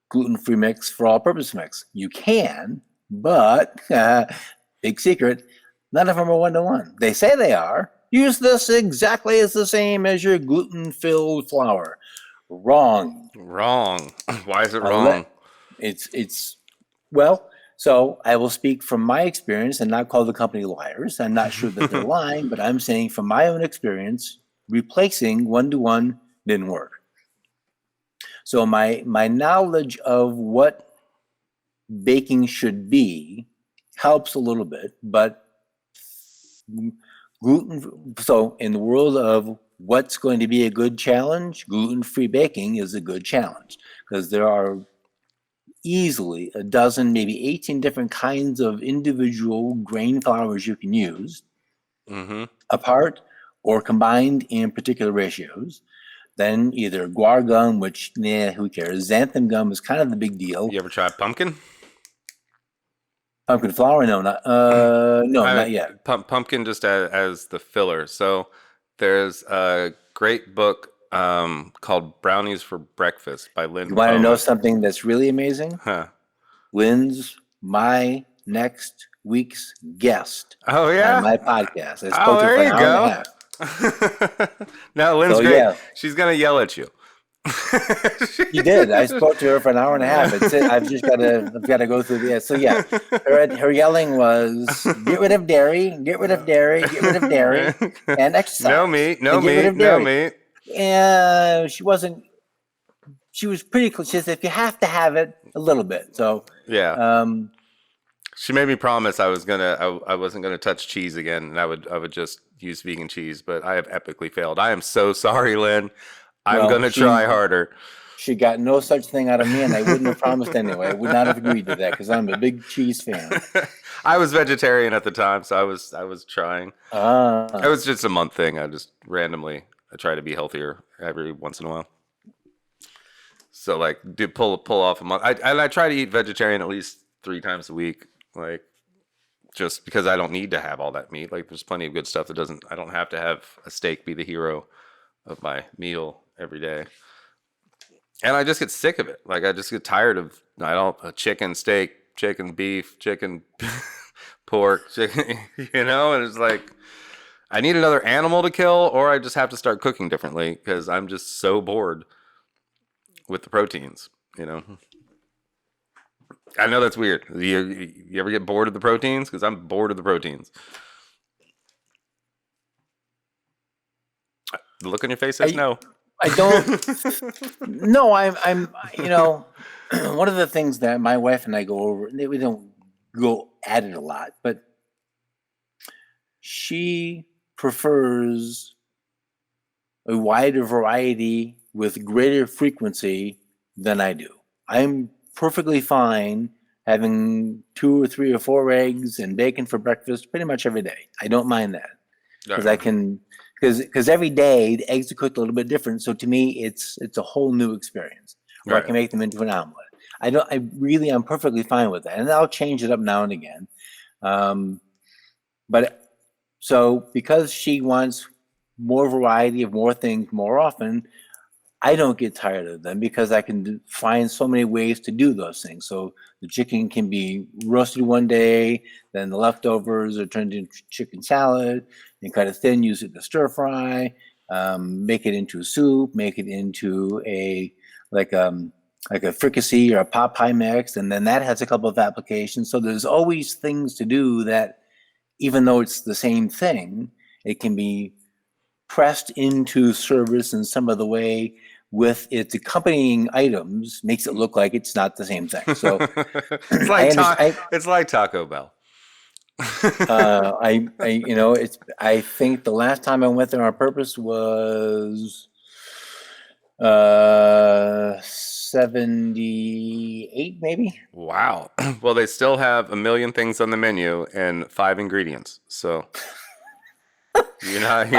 gluten-free mix for all-purpose mix. You can, but big secret, none of them are 1-to-1. They say they are. Use this exactly as the same as your gluten-filled flour. Wrong. Why is it wrong? So I will speak from my experience and not call the company liars. I'm not sure that they're lying, but I'm saying from my own experience, replacing 1-to-1 didn't work. So my knowledge of what baking should be helps a little bit, but so in the world of what's going to be a good challenge? Gluten-free baking is a good challenge because there are easily a dozen, maybe 18 different kinds of individual grain flours you can use apart or combined in particular ratios. Then either guar gum, which, who cares? Xanthan gum is kind of the big deal. You ever try pumpkin? Pumpkin flour? No, not not yet. Pumpkin just as the filler. So there's a great book called Brownies for Breakfast by Lynn. You want to know something that's really amazing? Huh. Lynn's my next week's guest. Oh yeah, on my podcast. I spoke oh, to her there for you an hour and a half. go. Now Lynn's So, great. yeah. She's gonna yell at you. You did. I spoke to her for an hour and a half. I've just got to go through the. So yeah, her yelling was get rid of dairy, get rid of dairy, get rid of dairy, and exercise. No meat, no and get rid meat, of no dairy. meat. And she wasn't. She was pretty close. She said if you have to have it, a little bit. So Yeah. She made me promise I wasn't gonna touch cheese again, and I would just use vegan cheese. But I have epically failed. I am so sorry, Lynn. I'm gonna try harder. She got no such thing out of me, and I wouldn't have promised anyway. I would not have agreed to that because I'm a big cheese fan. I was vegetarian at the time, so I was trying. It was just a month thing. I try to be healthier every once in a while. So like, pull off a month. I try to eat vegetarian at least 3 times a week, like just because I don't need to have all that meat. Like there's plenty of good stuff I don't have to have a steak be the hero of my meal every day. And I just get sick of it. Like I just get tired of a chicken, steak, chicken, beef, chicken, pork, chicken, and it's like I need another animal to kill, or I just have to start cooking differently because I'm just so bored with the proteins, I know that's weird. You ever get bored of the proteins? Because I'm bored of the proteins. The look on your face says no. I don't. No, I'm. One of the things that my wife and I go over. We don't go at it a lot, but she prefers a wider variety with greater frequency than I do. I'm perfectly fine having 2 or 3 or 4 eggs and bacon for breakfast pretty much every day. I don't mind that because I can. Because every day the eggs are cooked a little bit different, so to me it's a whole new experience where I can make them into an omelet. I'm perfectly fine with that, and I'll change it up now and again. But so because she wants more variety of more things more often, I don't get tired of them because I can find so many ways to do those things. So the chicken can be roasted one day, then the leftovers are turned into chicken salad, and cut it thin, use it to stir fry, make it into a soup, make it into a fricassee or a pot pie mix, and then that has a couple of applications. So there's always things to do that, even though it's the same thing, it can be pressed into service in some other way with its accompanying items makes it look like it's not the same thing. So it's like Taco Bell. I think the last time I went there on purpose was 78 maybe. Wow. Well, they still have a million things on the menu and 5 ingredients. So you're not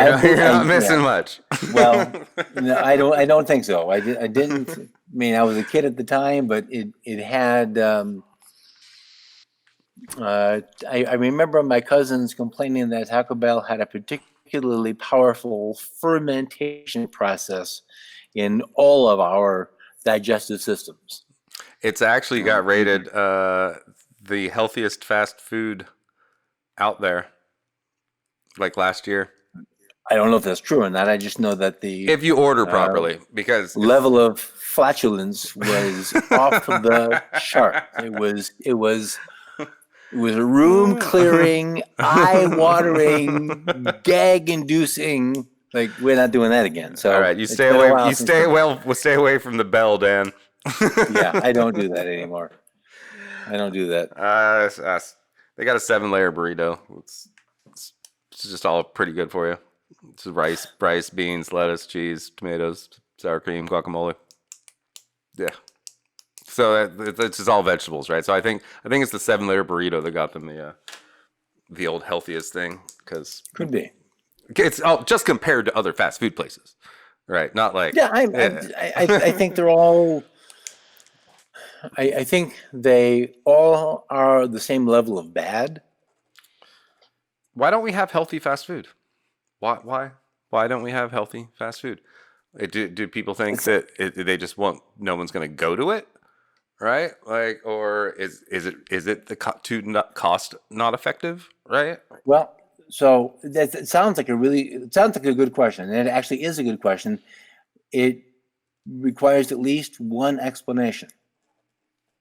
missing much. Well, no, I don't think so. I didn't. I mean, I was a kid at the time, but it had. I remember my cousins complaining that Taco Bell had a particularly powerful fermentation process in all of our digestive systems. It's actually got rated the healthiest fast food out there, like last year. I don't know if that's true or not. I just know that if you order properly, because level of flatulence was off the chart. It was a room clearing, eye watering, gag inducing. Like we're not doing that again. So all right, you stay away. We'll stay away from the bell, Dan. Yeah, I don't do that anymore. I don't do that. They got a 7-layer burrito. It's just all pretty good for you. It's rice, beans, lettuce, cheese, tomatoes, sour cream, guacamole. Yeah. So it's just all vegetables, right? So I think it's the 7 layer burrito that got them the old healthiest thing because Could be. it's just compared to other fast food places, right? Not like Yeah, yeah. I think they're all. I think they all are the same level of bad. Why don't we have healthy fast food? Why don't we have healthy fast food? Do people think It's that they just want no one's going to go to it, right? Like, or is it the cost not effective, right? well, so it sounds like a good question, and it actually is a good question. It requires at least one explanation.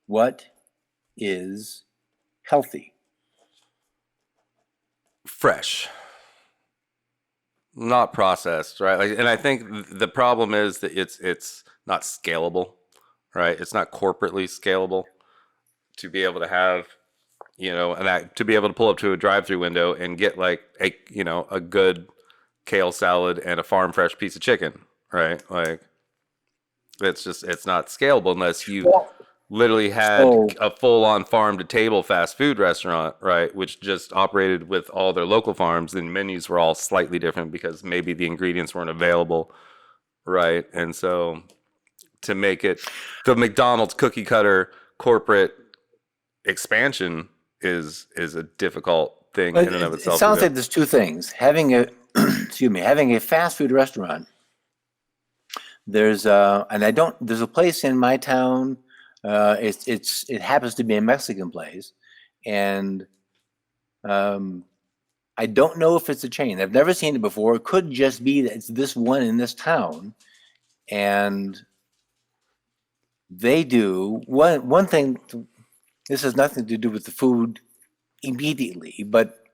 What is healthy? Fresh, not processed, right? Like, and I think the problem is that it's not scalable, right? It's not corporately scalable to be able to have, to be able to pull up to a drive-through window and get like a good kale salad and a farm fresh piece of chicken, right? Like it's not scalable unless you Well, literally had so a full-on farm-to-table fast food restaurant, right, which just operated with all their local farms, and menus were all slightly different because maybe the ingredients weren't available, right? And so to make it the McDonald's cookie cutter corporate expansion is a difficult thing in and of it itself to sounds do. like there's two things. Having a excuse me, having a fast food restaurant. There's there's a place in my town. It happens to be a Mexican place, and um, I don't know if it's a chain. I've never seen it before. It could just be that it's this one in this town, and they do one thing. This has nothing to do with the food immediately, but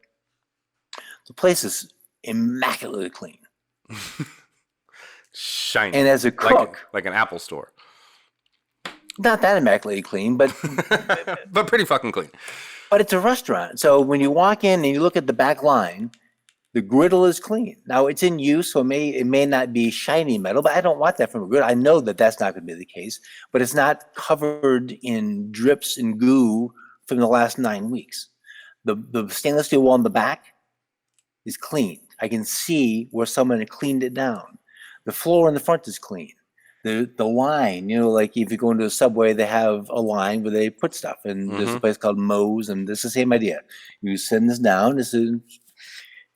the place is immaculately clean. Shiny, And as a cook, like an Apple store, not that immaculately clean, but but pretty fucking clean. but it's a restaurant. So when you walk in and you look at the back line, the griddle is clean. Now it's in use, so it may not be shiny metal, but I don't want that from a griddle. I know that that's not going to be the case, but it's not covered in drips and goo from the last 9 weeks. The stainless steel wall in the back is clean. I can see where someone had cleaned it down. The floor in the front is clean. The line, like if you go into a Subway, they have a line where they put stuff, and there's a place called Moe's, and it's the same idea. You send this down. This is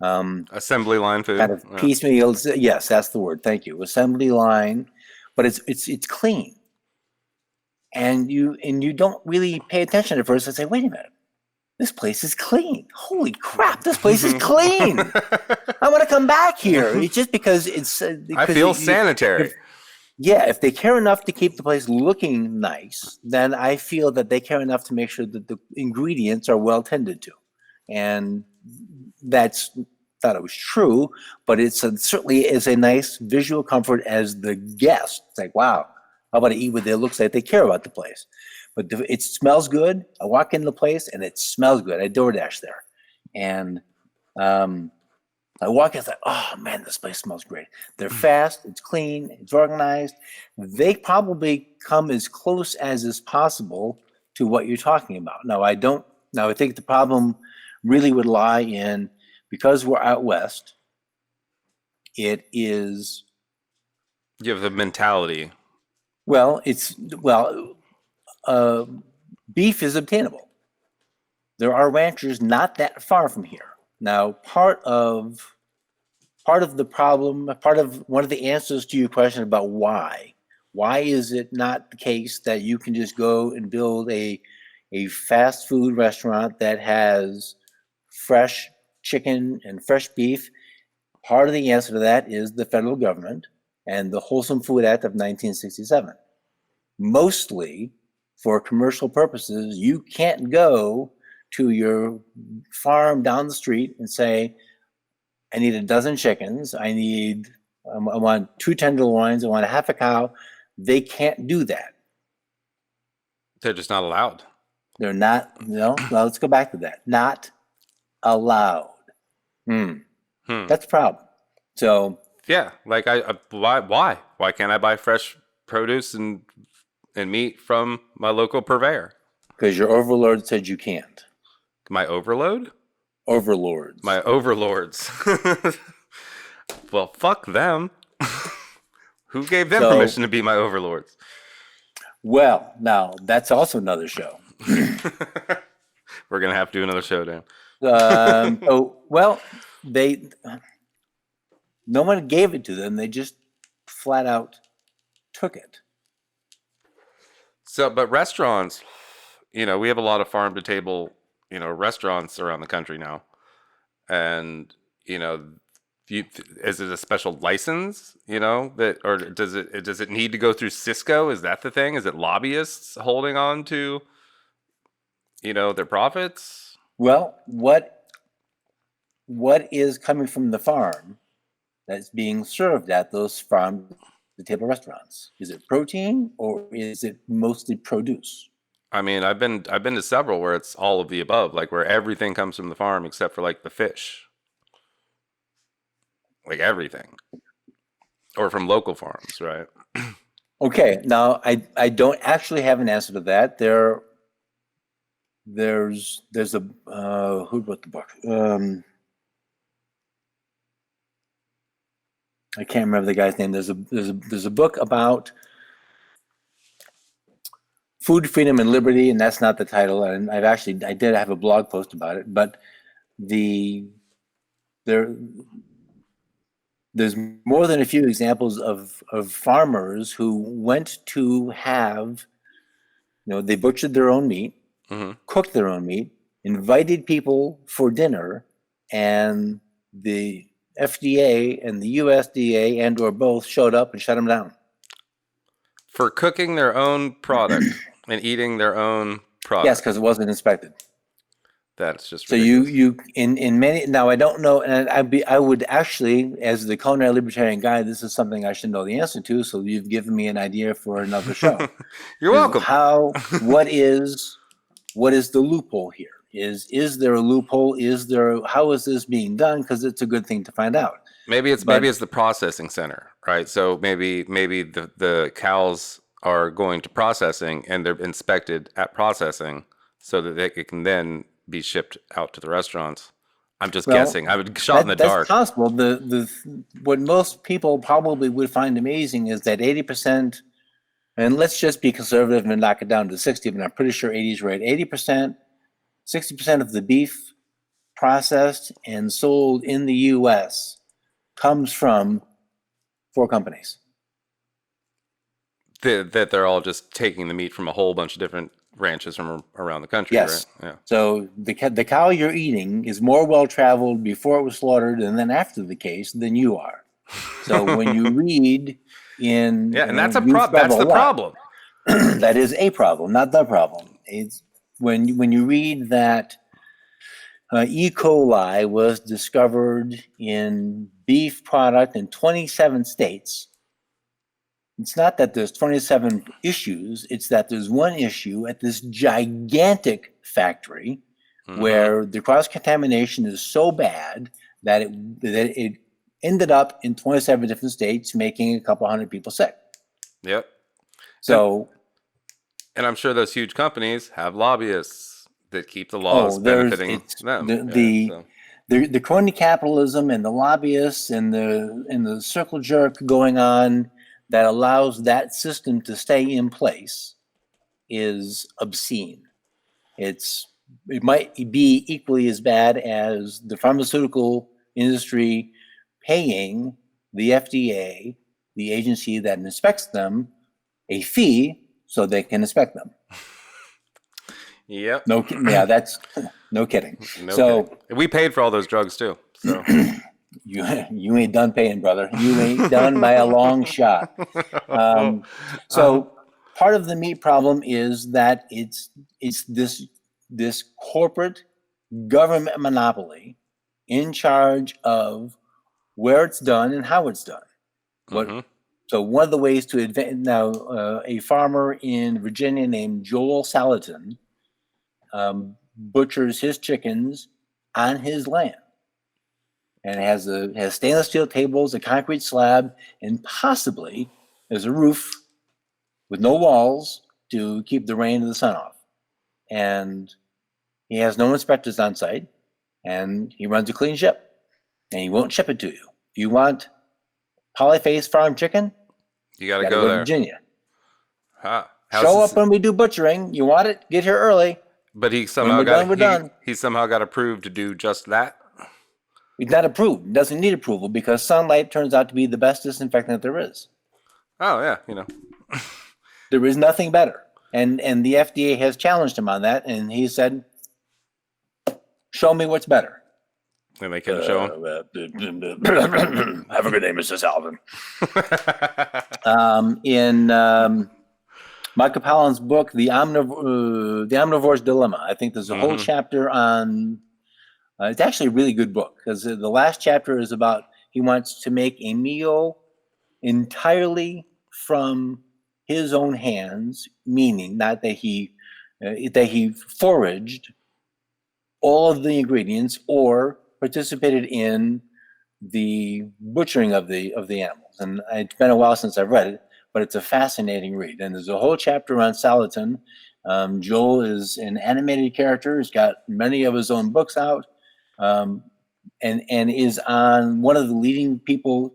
Assembly line food. kind of piecemeal. Yes, that's the word. Thank you. Assembly line, but it's clean, and you don't really pay attention at first and say, wait a minute, this place is clean. Holy crap, this place is clean. I want to come back here. It's just because it's. I feel sanitary. If they care enough to keep the place looking nice, then I feel that they care enough to make sure that the ingredients are well tended to, and that's thought it was true, but certainly is a nice visual comfort as the guest. It's like, wow, how about to eat what it looks like they care about the place. But it smells good. I walk in the place and it smells good. I DoorDash there, and I walk in, it's like, oh man, this place smells great. They're fast, it's clean, it's organized. They probably come as close as is possible to what you're talking about. Now, I think the problem really would lie in, because we're out west, it is. You have the mentality. Well, beef is obtainable. There are ranchers not that far from here. Now, part of the problem, one of the answers to your question about why is it not the case that you can just go and build a fast food restaurant that has fresh chicken and fresh beef? Part of the answer to that is the federal government and the Wholesome Food Act of 1967. Mostly for commercial purposes, you can't go to your farm down the street and say, I need a dozen chickens, I want 2 tenderloins, I want a half a cow. They can't do that. They're just not allowed. They're not, well, let's go back to that. Not allowed. That's a problem. So Yeah, like why can't I buy fresh produce and meat from my local purveyor? because your overlord said you can't. My overload? Overlords. My overlords. Well, fuck them. Who gave them So, permission to be my overlords? well, now that's also another show. We're gonna have to do another showdown. They no one gave it to them. They just flat out took it. So, but restaurants, we have a lot of farm to table, restaurants around the country now, and is it a special license, that, or does it need to go through Cisco? Is that the thing? Is it lobbyists holding on to, their profits? Well, what is coming from the farm that's being served at those farm to table restaurants? Is it protein or is it mostly produce? I mean, I've been to several where it's all of the above, like where everything comes from the farm except for like the fish, like everything, or from local farms, right? Okay, now I don't actually have an answer to that. There's a who wrote the book? I can't remember the guy's name. There's a book about food freedom and liberty, and that's not the title. And I did have a blog post about it, but there's more than a few examples of farmers who went to have, they butchered their own meat, cooked their own meat, invited people for dinner, and the FDA and the USDA and or both showed up and shut them down. For cooking their own product and eating their own product. Yes, because it wasn't inspected. That's just so ridiculous. you in many, now I don't know, and I would actually, as the culinary libertarian guy, this is something I should know the answer to. So you've given me an idea for another show. You're welcome. What is the loophole here? Is there a loophole? How is this being done? Because it's a good thing to find out. Maybe it's the processing center, right? So maybe the cows are going to processing and they're inspected at processing so that it can then be shipped out to the restaurants. I'm just guessing. I would shot in the dark. That's possible. What most people probably would find amazing is that 80%, and let's just be conservative and knock it down to 60, but I'm pretty sure 80 is right. 80%, 60% of the beef processed and sold in the U.S. comes from 4 companies. That they're all just taking the meat from a whole bunch of different ranches from around the country, yes. Right? Yeah. So the cow you're eating is more well-traveled before it was slaughtered and then after the case than you are. So when you read in... Yeah, and that's the problem. That is a problem, not the problem. It's when you read that E. coli was discovered in beef product in 27 states. It's not that there's 27 issues, it's that there's one issue at this gigantic factory where the cross-contamination is so bad that it ended up in 27 different states, making a couple hundred people sick. Yep. So... And I'm sure those huge companies have lobbyists that keep the laws benefiting them. The crony capitalism and the lobbyists and the circle jerk going on that allows that system to stay in place is obscene. It might be equally as bad as the pharmaceutical industry paying the FDA, the agency that inspects them, a fee so they can inspect them. Yep. That's no kidding. Kidding. We paid for all those drugs too. So you ain't done paying, brother. You ain't done by a long shot. So part of the meat problem is that it's this corporate government monopoly in charge of where it's done and how it's done. So one of the ways to advance now, a farmer in Virginia named Joel Salatin butchers his chickens on his land. and it has stainless steel tables, a concrete slab, and possibly there's a roof with no walls to keep the rain and the sun off. And he has no inspectors on site, and he runs a clean ship, and he won't ship it to you. If you want Polyface farm chicken, you gotta go there. To Virginia. Huh. Show up when we do butchering. You want it? Get here early. But he somehow got approved to do just that. He's not approved. He doesn't need approval because sunlight turns out to be the best disinfectant there is. Oh yeah, There is nothing better. And the FDA has challenged him on that, and he said, show me what's better. And they couldn't show him. Have a good day, Mrs. Alvin. In Michael Pollan's book, The Omnivore's Dilemma, I think there's a whole chapter on, it's actually a really good book, because the last chapter is about, he wants to make a meal entirely from his own hands, meaning not that he foraged all of the ingredients or participated in the butchering of the animals. And it's been a while since I've read it, but it's a fascinating read. And there's a whole chapter on Salatin. Joel is an animated character. He's got many of his own books out, and is on one of the leading people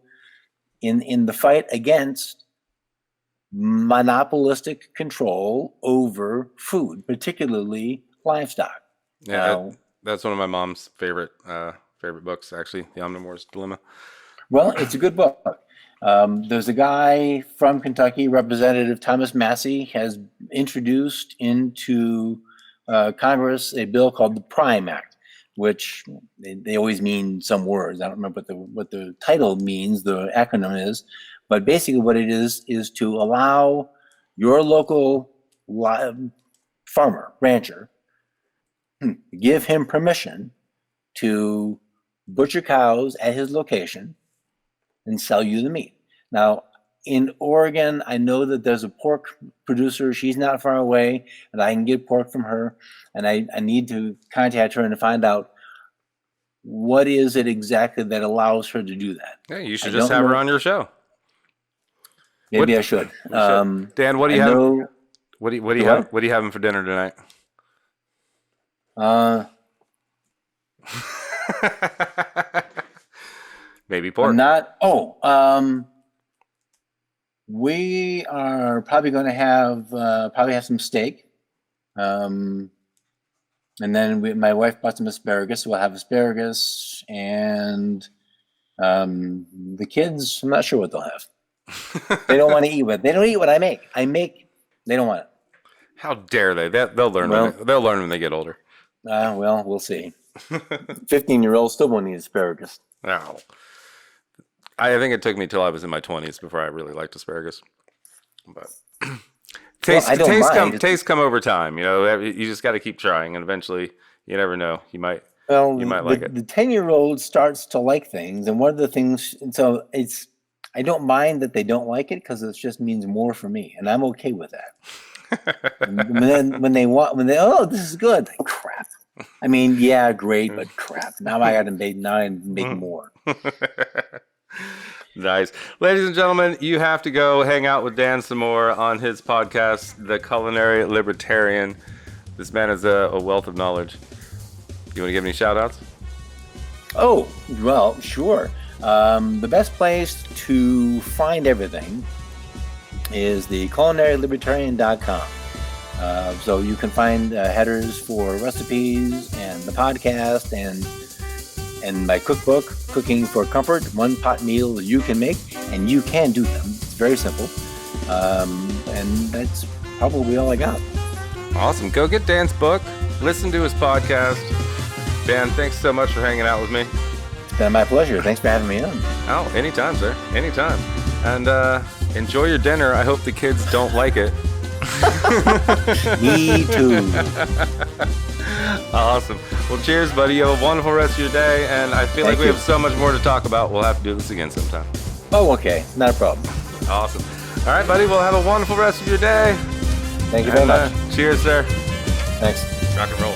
in the fight against monopolistic control over food, particularly livestock. Yeah, that's one of my mom's favorite books, actually, The Omnivore's Dilemma. Well, it's a good book. There's a guy from Kentucky, Representative Thomas Massey, has introduced into Congress a bill called the Prime Act, which they always mean some words. I don't remember what the title means, the acronym is, but basically what it is to allow your local farmer, rancher, give him permission to butcher cows at his location and sell you the meat. Now, in Oregon, I know that there's a pork producer. She's not far away, and I can get pork from her. And I need to contact her and find out what is it exactly that allows her to do that. Yeah, you should just have her on your show. Maybe I should. Dan, what do you have? What do you have? What are you having for dinner tonight? Maybe pork. We are probably going to have some steak, and then my wife bought some asparagus. So we'll have asparagus, and the kids, I'm not sure what they'll have. They don't want to eat what I make. They don't want it. How dare they? They'll learn. They'll learn when they get older. Well, we'll see. 15-year-olds still won't eat asparagus. No. I think it took me till I was in my 20s before I really liked asparagus. But tastes come over time. You just got to keep trying, and eventually, you never know. You might like it. The 10-year-old starts to like things, and one of the things. So I don't mind that they don't like it because it just means more for me, and I'm okay with that. when they this is good. Like, crap. I mean, yeah, great, but crap. Now I got to make more. Nice. Ladies and gentlemen, you have to go hang out with Dan some more on his podcast, The Culinary Libertarian. This man is a wealth of knowledge. You want to give any shout outs? Oh, well, sure. The best place to find everything is the culinarylibertarian.com. So you can find headers for recipes and the podcast and my cookbook, Cooking for Comfort, one pot meal you can make, and you can do them. It's very simple. And that's probably all I got. Awesome. Go get Dan's book. Listen to his podcast. Dan, thanks so much for hanging out with me. It's been my pleasure. Thanks for having me on. Oh, anytime, sir. Anytime. And enjoy your dinner. I hope the kids don't like it. Me too. Awesome. Well, cheers, buddy. You have a wonderful rest of your day, and I feel like we have so much more to talk about. We'll have to do this again sometime. Oh, okay. Not a problem. Awesome. All right, buddy. Well, have a wonderful rest of your day. Thank you very much. Cheers, sir. Thanks. Rock and roll.